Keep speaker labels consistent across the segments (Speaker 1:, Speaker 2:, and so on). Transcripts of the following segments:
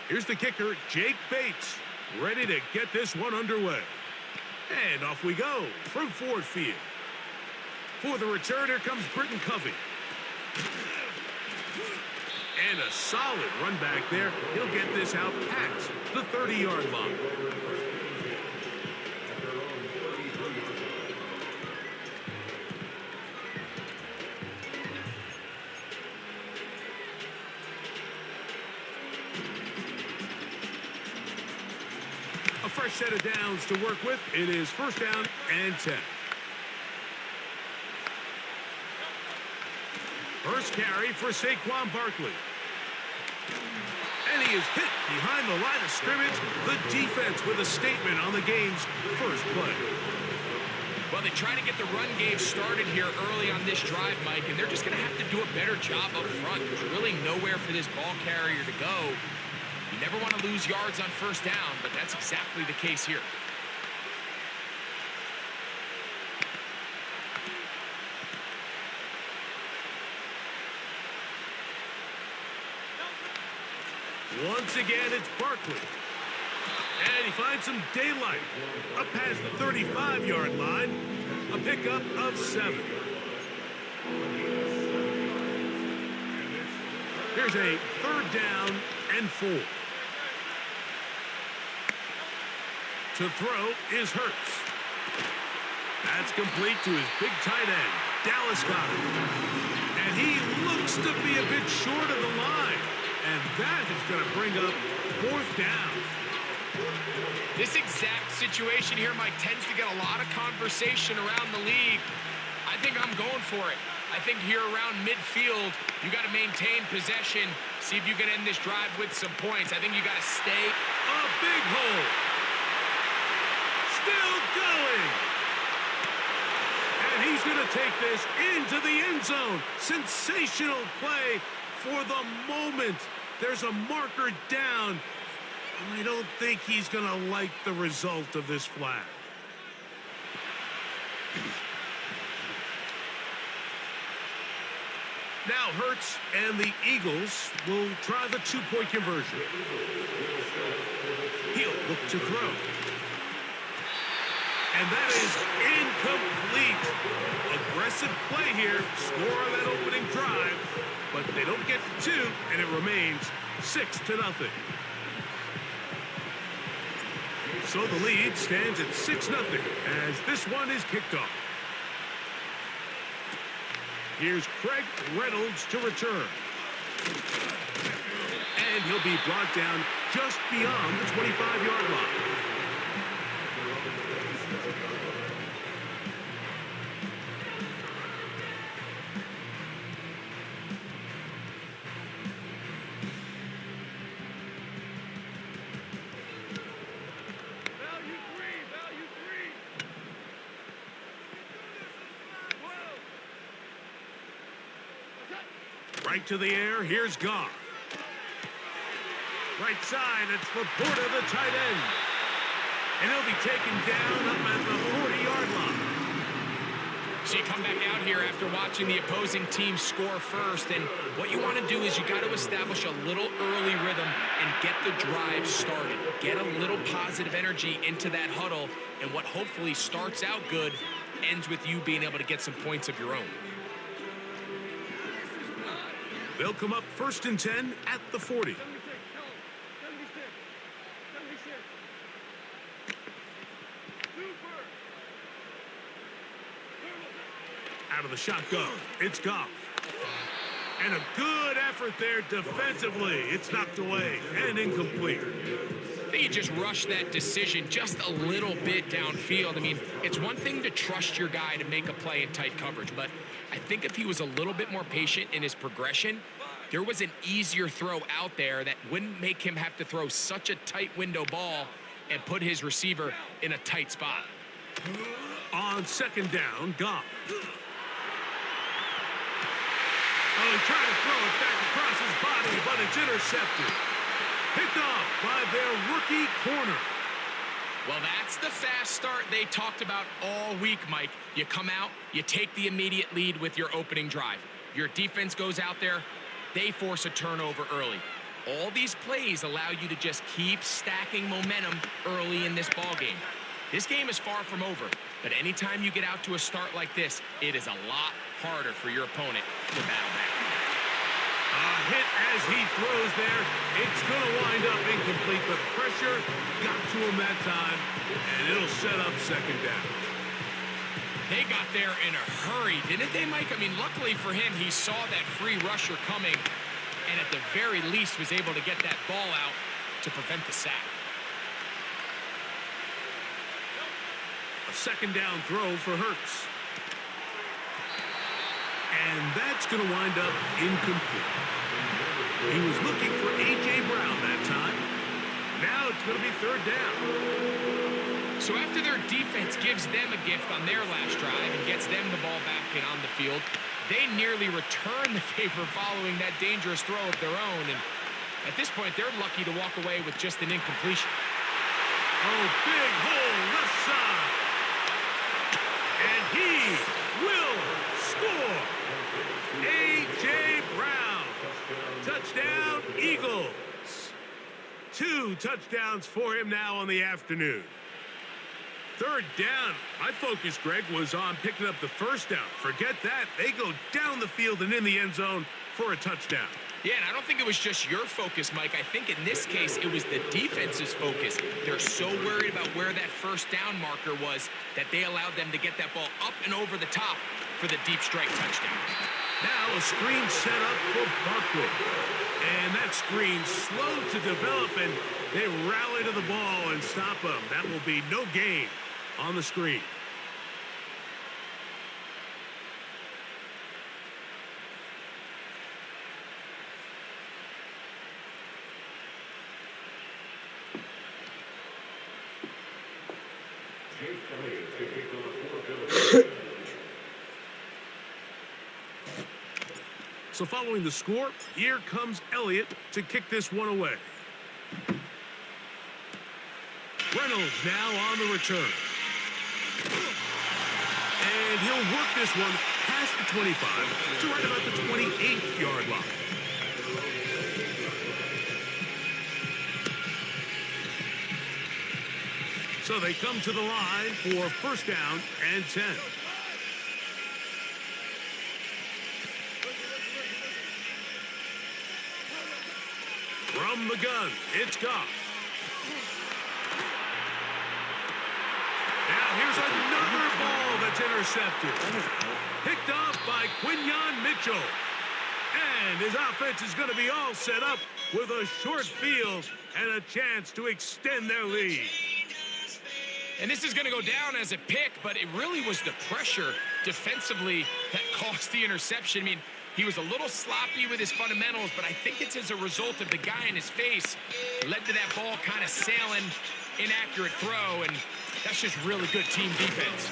Speaker 1: Here's the kicker, Jake Bates, ready to get this one underway. And off we go from Ford Field. For the return, here comes Britton Covey. And a solid run back there. He'll get this out past the 30-yard line. A fresh set of downs to work with. It is first down and 10. First carry for Saquon Barkley. And he is hit behind the line of scrimmage. The defense with a statement on the game's first play.
Speaker 2: Well, they try to get the run game started here early on this drive, Mike, and they're just going to have to do a better job up front. There's really nowhere for this ball carrier to go. You never want to lose yards on first down, but that's exactly the case here.
Speaker 1: Once again, it's Barkley. And he finds some daylight. Up past the 35-yard line. A pickup of 7. Here's a third down and 4. To throw is Hurts. That's complete to his big tight end, Dallas Goedert. And he looks to be a bit short of the line. And that is going to bring up fourth down.
Speaker 2: This exact situation here, Mike, tends to get a lot of conversation around the league. I think I'm going for it. I think here around midfield, you got to maintain possession, see if you can end this drive with some points. I think you got to stay.
Speaker 1: A big hole. Still going. And he's going to take this into the end zone. Sensational play for the moment. There's a marker down. I don't think he's going to like the result of this flag. Now Hurts and the Eagles will try the two-point conversion. He'll look to throw. And that is incomplete. Aggressive play here. Score on that opening drive. But they don't get to 2, and it remains 6-0. So the lead stands at 6-0 as this one is kicked off. Here's Craig Reynolds to return. And he'll be brought down just beyond the 25-yard line. Right to the air, here's Goff. Right side, it's Laporta, the tight end. And he'll be taken down up at the 40-yard line.
Speaker 2: So you come back out here after watching the opposing team score first, and what you want to do is you got to establish a little early rhythm and get the drive started. Get a little positive energy into that huddle, and what hopefully starts out good ends with you being able to get some points of your own.
Speaker 1: They'll come up first and 10 at the 40. Out of the shotgun, it's Goff. And a good effort there defensively. It's knocked away and incomplete.
Speaker 2: I think you just rushed that decision just a little bit downfield. I mean, it's one thing to trust your guy to make a play in tight coverage, but I think if he was a little bit more patient in his progression, there was an easier throw out there that wouldn't make him have to throw such a tight window ball and put his receiver in a tight spot.
Speaker 1: On second down, Goff. Oh, he tried to throw it back across his body, but it's intercepted. Picked off by their rookie corner.
Speaker 2: Well, that's the fast start they talked about all week, Mike. You come out, you take the immediate lead with your opening drive. Your defense goes out there, they force a turnover early. All these plays allow you to just keep stacking momentum early in this ball game. This game is far from over, but anytime you get out to a start like this, it is a lot harder for your opponent to battle back.
Speaker 1: A hit as he throws there. It's going to wind up incomplete, but pressure got to him that time, and it'll set up second down.
Speaker 2: They got there in a hurry, didn't they, Mike? I mean, luckily for him, he saw that free rusher coming, and at the very least was able to get that ball out to prevent the sack.
Speaker 1: A second down throw for Hurts. And that's going to wind up incomplete. He was looking for A.J. Brown that time. Now it's going to be third down.
Speaker 2: So after their defense gives them a gift on their last drive and gets them the ball back and on the field, they nearly return the favor following that dangerous throw of their own. And at this point, they're lucky to walk away with just an incompletion.
Speaker 1: Oh, big hole left side. And he will score. A.J. Brown. Touchdown, Eagles. 2 touchdowns for him now on the afternoon. Third down. My focus, Greg, was on picking up the first down. Forget that. They go down the field and in the end zone for a touchdown.
Speaker 2: Yeah, and I don't think it was just your focus, Mike. I think in this case, it was the defense's focus. They're so worried about where that first down marker was that they allowed them to get that ball up and over the top for the deep strike touchdown.
Speaker 1: Now a screen set up for Barkley. And that screen slow to develop, and they rally to the ball and stop him. That will be no gain on the screen. So following the score, here comes Elliott to kick this one away. Reynolds now on the return. And he'll work this one past the 25 to right about the 28-yard line. So they come to the line for first down and 10. From the gun, it's Goff. Now here's another ball that's intercepted. Picked off by Quinyon Mitchell. And his offense is going to be all set up with a short field and a chance to extend their lead.
Speaker 2: And this is going to go down as a pick, but it really was the pressure defensively that caused the interception. I mean, he was a little sloppy with his fundamentals, but I think it's as a result of the guy in his face led to that ball kind of sailing, inaccurate throw, and that's just really good team defense.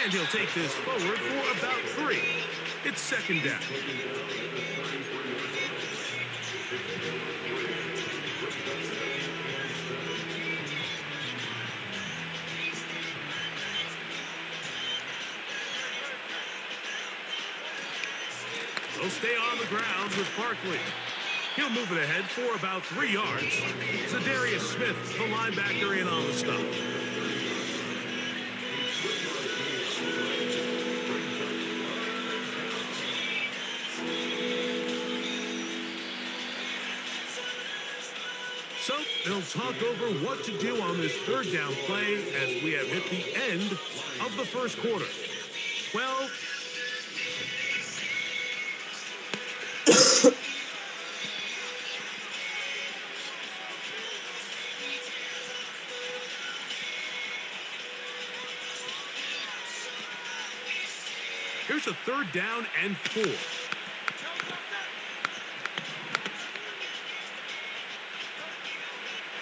Speaker 1: And he'll take this forward for about 3. It's second down. They'll stay on the ground with Barkley. He'll move it ahead for about 3 yards. Za'Darius Smith, the linebacker, in on the stop. So they'll talk over what to do on this third down play as we have hit the end of the first quarter. 12. Here's a third down and 4.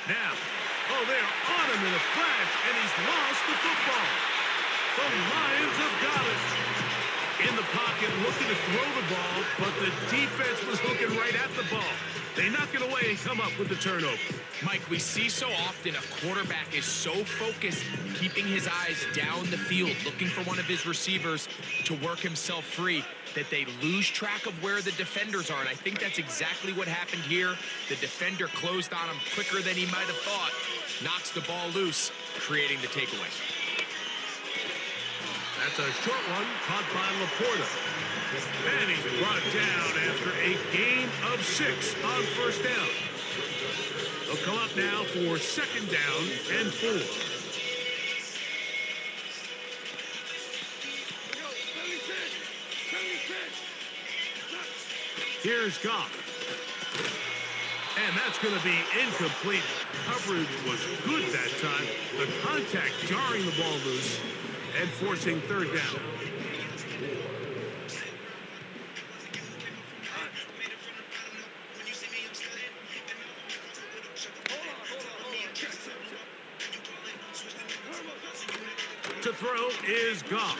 Speaker 1: Now, oh, they're on him in a flash, and he's lost the football. The Lions have got it. In the pocket, looking to throw the ball, but the defense was looking right at the ball. They knock it away and come up with the turnover.
Speaker 2: Mike, we see so often a quarterback is so focused, keeping his eyes down the field, looking for one of his receivers to work himself free, that they lose track of where the defenders are. And I think that's exactly what happened here. The defender closed on him quicker than he might have thought, knocks the ball loose, creating the takeaway.
Speaker 1: That's a short one caught by Laporta. And he's brought down after a gain of 6 on first down. They'll come up now for second down and 4. Here's Goff. And that's going to be incomplete. Coverage was good that time. The contact jarring the ball loose and forcing third down. To throw is Goff.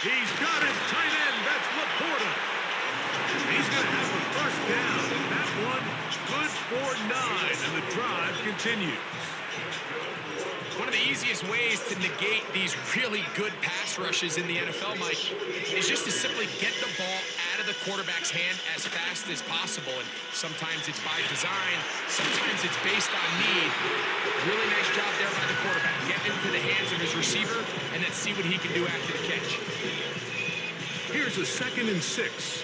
Speaker 1: He's got his tight end. That's Laporta. He's going to have the first down. That one good for 9, and the drive continues.
Speaker 2: One of the easiest ways to negate these really good pass rushes in the NFL, Mike, is just to simply get the ball out of the quarterback's hand as fast as possible. And sometimes it's by design, sometimes it's based on need. Really nice job there by the quarterback. Get into the hands of his receiver and then see what he can do after the catch.
Speaker 1: Here's a 2nd and 6.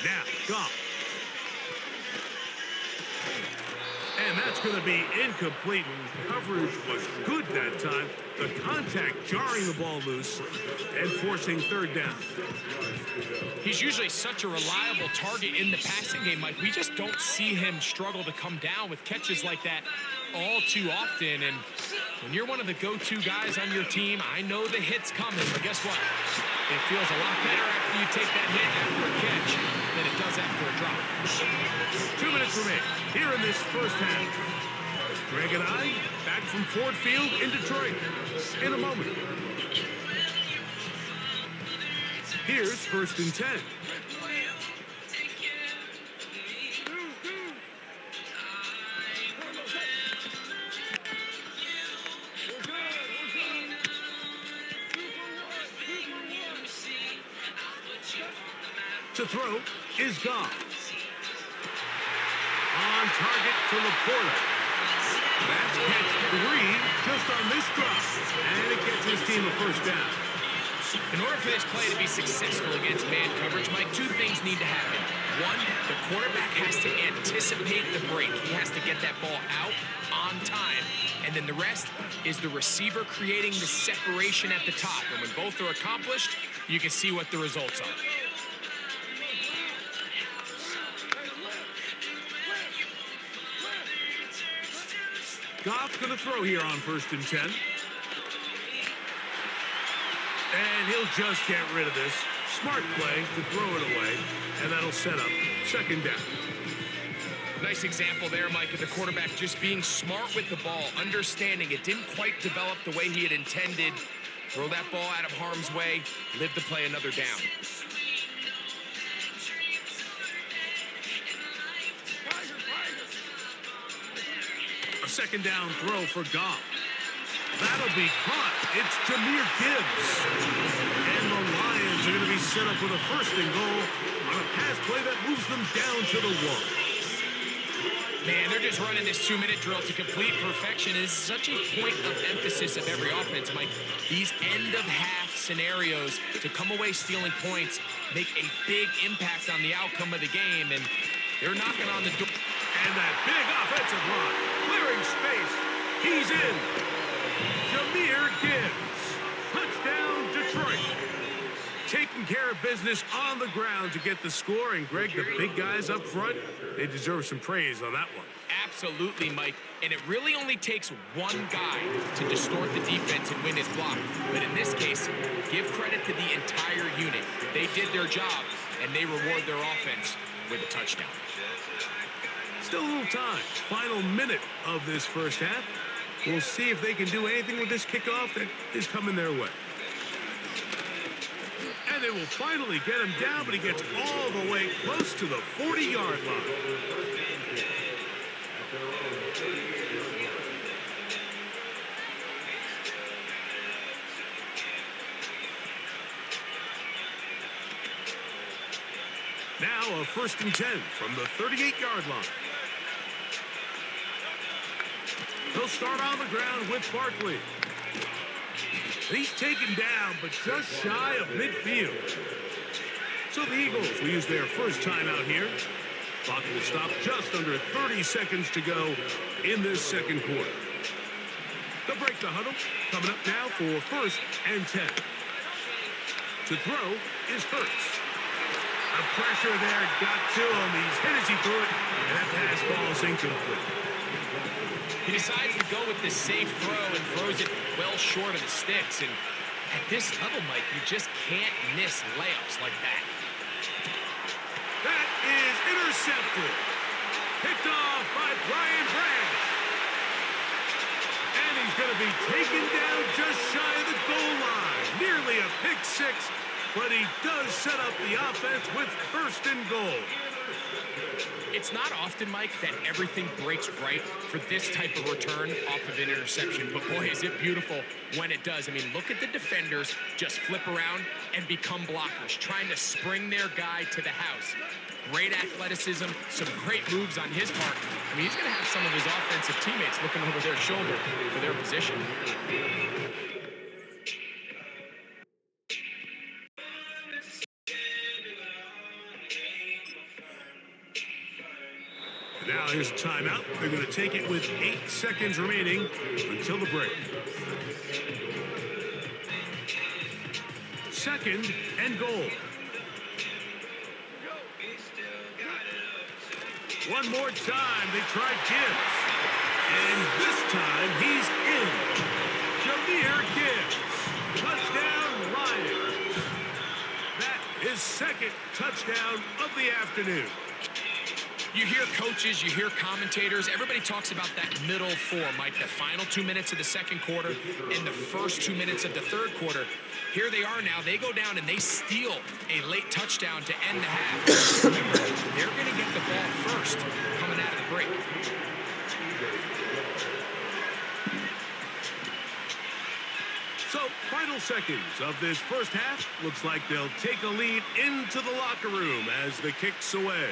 Speaker 1: Now, Goff. And that's going to be incomplete. Coverage was good that time. The contact jarring the ball loose and forcing third down.
Speaker 2: He's usually such a reliable target in the passing game, Mike. We just don't see him struggle to come down with catches like that all too often. And when you're one of the go-to guys on your team, I know the hit's coming, but guess what? It feels a lot better after you take that hit after a catch than it does after a drop.
Speaker 1: 2 minutes remain here in this first half. Greg and I back from Ford Field in Detroit in a moment. Here's 1st and 10. To throw is Goff. On target to Laporta. That's catch 3 just on this drop. And it gets his team a first down.
Speaker 2: In order for this play to be successful against man coverage, Mike, 2 things need to happen. 1, the quarterback has to anticipate the break. He has to get that ball out on time. And then the rest is the receiver creating the separation at the top. And when both are accomplished, you can see what the results are.
Speaker 1: Goff's going to throw here on 1st and 10. And he'll just get rid of this. Smart play to throw it away, and that'll set up second down.
Speaker 2: Nice example there, Mike, of the quarterback just being smart with the ball, understanding it didn't quite develop the way he had intended. Throw that ball out of harm's way, live to play another down.
Speaker 1: A second down throw for Goff. That'll be caught. It's Jahmyr Gibbs. And the Lions are going to be set up with a 1st and goal on a pass play that moves them down to the 1.
Speaker 2: Man, they're just running this 2-minute drill to complete perfection. It's such a point of emphasis of every offense, Mike. These end-of-half scenarios to come away stealing points make a big impact on the outcome of the game, and they're knocking on the door.
Speaker 1: And that big offensive line, clearing space. He's in. Jahmyr Gibbs. Touchdown, Detroit. Taking care of business on the ground to get the score. And, Greg, the big guys up front, they deserve some praise on that one.
Speaker 2: Absolutely, Mike. And it really only takes one guy to distort the defense and win his block. But in this case, give credit to the entire unit. They did their job, and they reward their offense with a touchdown.
Speaker 1: Still a little time. Final minute of this first half. We'll see if they can do anything with this kickoff that is coming their way. And they will finally get him down, but he gets all the way close to the 40-yard line. Now a 1st and 10 from the 38-yard line. He'll start on the ground with Barkley. He's taken down, but just shy of midfield. So the Eagles will use their first timeout here. Clock will stop just under 30 seconds to go in this second quarter. They'll break the huddle. Coming up now for 1st and 10. To throw is Hurts. The pressure there got to him. He's hit as he threw it, and that pass falls incomplete.
Speaker 2: He decides to go with this safe throw and throws it well short of the sticks. And at this level, Mike, you just can't miss layups like that.
Speaker 1: That is intercepted. Picked off by Brian Branch. And he's going to be taken down just shy of the goal line. Nearly a pick six, but he does set up the offense with 1st and goal.
Speaker 2: It's not often, Mike, that everything breaks right for this type of return off of an interception. But boy, is it beautiful when it does. I mean, look at the defenders just flip around and become blockers, trying to spring their guy to the house. Great athleticism, some great moves on his part. I mean, he's going to have some of his offensive teammates looking over their shoulder for their position.
Speaker 1: Now here's a timeout. They're going to take it with 8 seconds remaining until the break. 2nd and goal. One more time, they try Gibbs. And this time, he's in. Jahmyr Gibbs. Touchdown, Lions. That is 2nd touchdown of the afternoon.
Speaker 2: You hear coaches, you hear commentators, everybody talks about that middle four, Mike, the final 2 minutes of the second quarter and the first 2 minutes of the third quarter. Here they are now. They go down and they steal a late touchdown to end the half. Remember, they're going to get the ball first coming out of the break.
Speaker 1: So, final seconds of this first half. Looks like they'll take a lead into the locker room as the kick's away.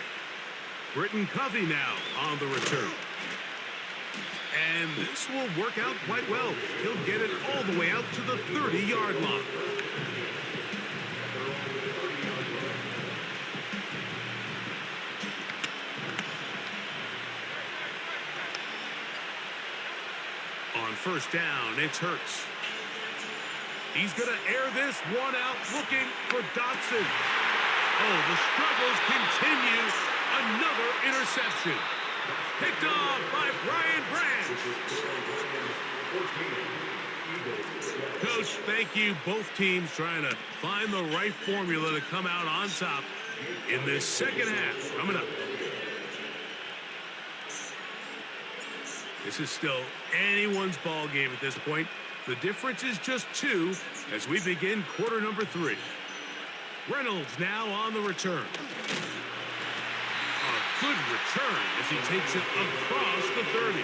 Speaker 1: Britton Covey now on the return. And this will work out quite well. He'll get it all the way out to the 30-yard line. On 1st down, it's Hurts. He's going to air this one out looking for Dotson. Oh, the struggles continue. Another interception. Picked off by Brian Branch. Coach, thank you. Both teams trying to find the right formula to come out on top in this second half. Coming up. This is still anyone's ball game at this point. The difference is just 2 as we begin quarter number 3. Reynolds now on the return. A good return as he takes it across the 30.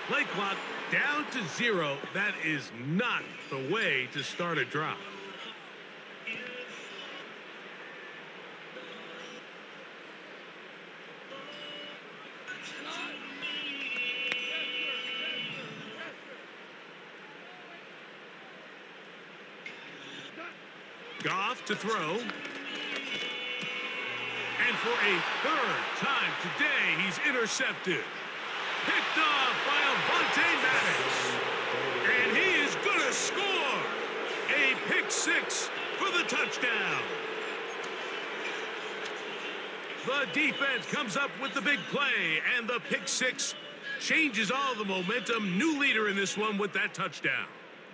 Speaker 1: Play clock down to 0. That is not the way to start a drive. Goff to throw. And for a third time today, he's intercepted. Picked off by Avonte Maddox. And he is going to score. A pick six for the touchdown. The defense comes up with the big play, and the pick six changes all the momentum. New leader in this one with that touchdown.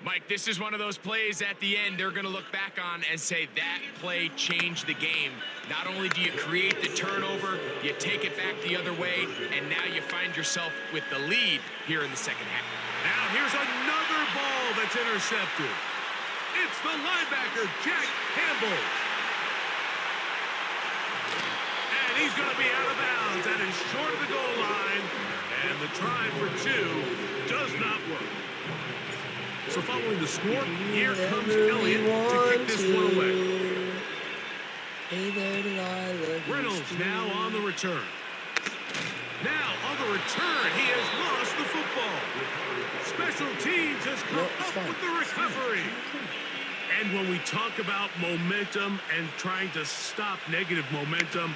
Speaker 2: Mike, this is one of those plays at the end they're going to look back on and say that play changed the game. Not only do you create the turnover, you take it back the other way, and now you find yourself with the lead here in the second half.
Speaker 1: Now here's another ball that's intercepted. It's the linebacker, Jack Campbell. And he's going to be out of bounds. That is short of the goal line. And the try for two does not work. So following the score, here comes Elliott to kick this one away. Reynolds now on the return. Now on the return, he has lost the football. Special teams has come up with the recovery. And when we talk about momentum and trying to stop negative momentum,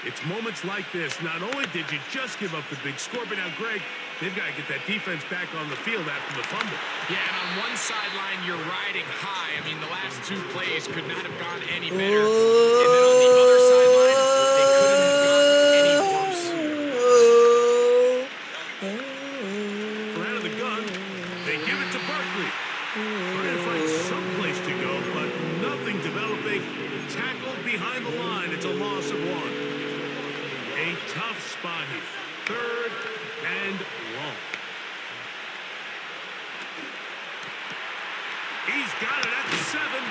Speaker 1: it's moments like this. Not only did you just give up the big score, but now, Greg, they've got to get that defense back on the field after the fumble.
Speaker 2: Yeah, and on one sideline, you're riding high. I mean, the last two plays could not have gone any better. And then on the other sideline, they couldn't have gone any worse.
Speaker 1: So out of the gun, they give it to Barkley. Trying to find some place to go, but nothing developing. Tackled behind the line. It's a loss of one. A tough spot here. Third and long. He's got it at the 7.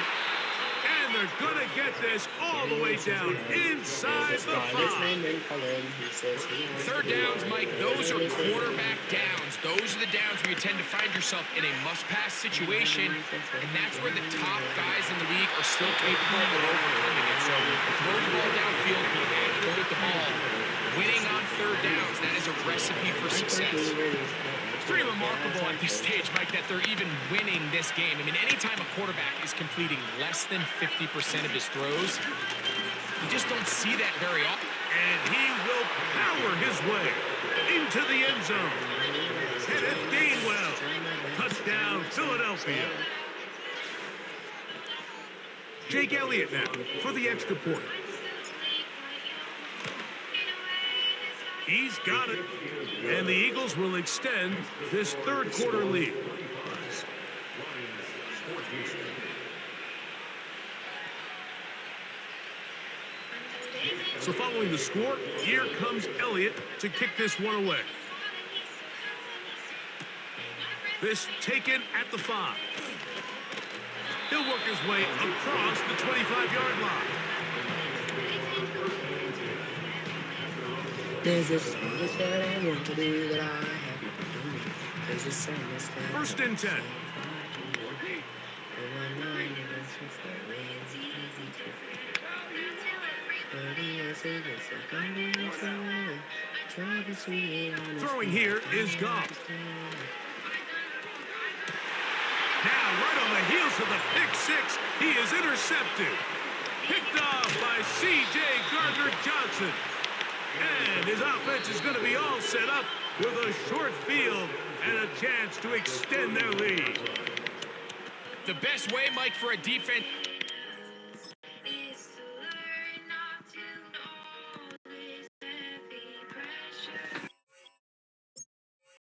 Speaker 1: And they're going to get this all the way down inside the 5.
Speaker 2: Third downs, Mike, those are quarterback downs. Those are the downs where you tend to find yourself in a must-pass situation, and that's where the top guys in the league are still capable of overcoming it. So throw the ball downfield, be accurate with the ball. Winning on third downs, that is a recipe for success. It's pretty remarkable at this stage, Mike, that they're even winning this game. I mean, anytime a quarterback is completing less than 50% of his throws, you just don't see that very often.
Speaker 1: And he will power his way into the end zone. Kenneth Gainwell. Touchdown, Philadelphia. Jake Elliott now for the extra point. He's got it. And the Eagles will extend this third quarter lead. So following the score, here comes Elliott to kick this one away. This taken at the 5. He'll work his way across the 25-yard line.
Speaker 3: There's a song that I want to do that I haven't done. There's a song that
Speaker 1: First and 10. Throwing here is Goff. Now, right on the heels of the pick six, he is intercepted. Picked off by C.J. Gardner-Johnson. And his offense is going to be all set up with a short field and a chance to extend their lead.
Speaker 2: The best way, Mike, for a defense